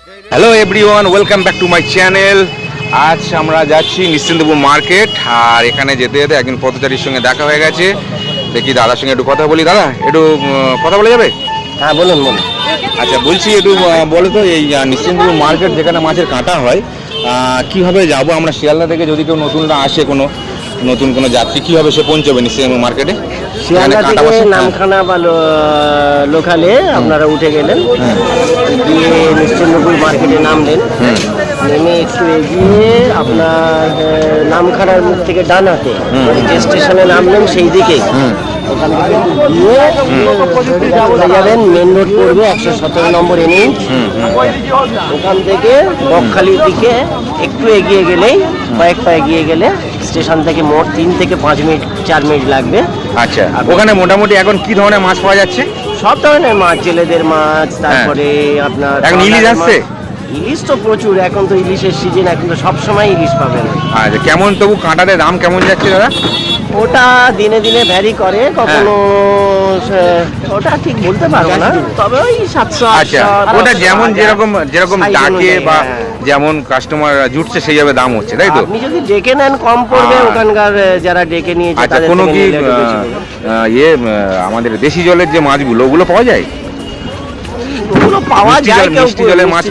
Hello everyone, welcome back to my channel. আজ আমরা যাচ্ছি নিশ্চিন্তপুর মার্কেট, আর এখানে যেতে যেতে একজন পথচারীর সঙ্গে দেখা হয়ে গেছে। দেখি দাদার সঙ্গে একটু কথা বলি। দাদা, একটু কথা বলা যাবে? হ্যাঁ, বলুন বলুন। আচ্ছা, বলছি একটু বলো তো, এই নিশ্চিন্তপুর মার্কেট যেখানে মাছের কাঁটা হয়, কীভাবে যাবো আমরা? শিয়ালদা থেকে যদি কেউ নতুনরা আসে, নতুন কোনো যাত্রী, কীভাবে সে পৌঁছবে নিশ্চিন্তপুর মার্কেটে? শিয়ালদা থেকে নামখানা বা লোকালে আপনারা উঠে গেলেন, গিয়ে নিশ্চিন্তপুর মার্কেটে নামলেন, নেমে একটু এগিয়ে আপনার নামখানার মুখ থেকে ডান হাতে যে স্টেশনে নামলেন সেই দিকে ওখান থেকে গিয়ে চলে যাবেন। মেন রোড পড়বে 117 নম্বর এনএইচ। ওখান থেকে বকখালির দিকে একটু এগিয়ে গেলেই, কয়েক পা এগিয়ে গেলে স্টেশন থেকে মোট 3 থেকে 5 মিনিট 4 মিনিট লাগবে। আচ্ছা, ওখানে মোটামুটি এখন কি ধরনের মাছ পাওয়া যাচ্ছে? সব ধরনের মাছ, জেলেদের মাছ, তারপরে আপনার এখন ইলিশ আসছে। ইলিশ তো প্রচুর, এখন তো ইলিশের সিজন, এখন তো সবসময় ইলিশ পাবেন। আচ্ছা, কেমন তবু কাঁটাতে দাম কেমন যাচ্ছে দাদা? ওটা দিনে দিনে ভ্যারি করে, কখনো ওটা ঠিক বলতে পারবো না, তবে ওই 700। আচ্ছা, ওটা যেমন যেরকম ডাকে বা যেমন কাস্টমার জুটছে সেইভাবে দাম হচ্ছে, তাই তো? আপনি যদি ডেকে নেন কম পড়বে, ওখানকার যারা ডেকে নিয়েছে। আচ্ছা, কোনো কি আমাদের দেশি জলের যে মাছগুলো, ওগুলো পাওয়া যায়? ওগুলো পাওয়া যায়, মিষ্টি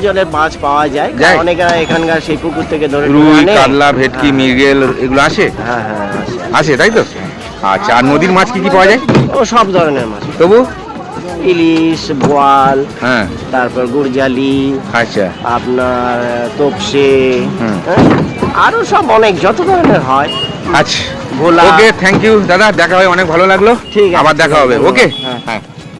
জলের মাছ পাওয়া যায়। অনেকে এখানকার সেই পুকুর থেকে ধরে রুই, কাতলা, ভেটকি, মৃগেল এগুলো আসে? হ্যাঁ, আসে, তাই তো? আচ্ছা, আর নদীর মাছ কি পাওয়া যায়? ও সব ধরনের মাছ, তবু ইলিশ, বোয়াল, হ্যাঁ, তারপর গুড়জালি, আচ্ছা, আপনার তোপসে, আরো সব অনেক যত ধরনের হয়। আচ্ছা, ভোলা। ওকে, থ্যাংক ইউ দাদা, দেখা হয় অনেক ভালো লাগলো। ঠিক আছে, আবার দেখা হবে। ওকে, হ্যাঁ।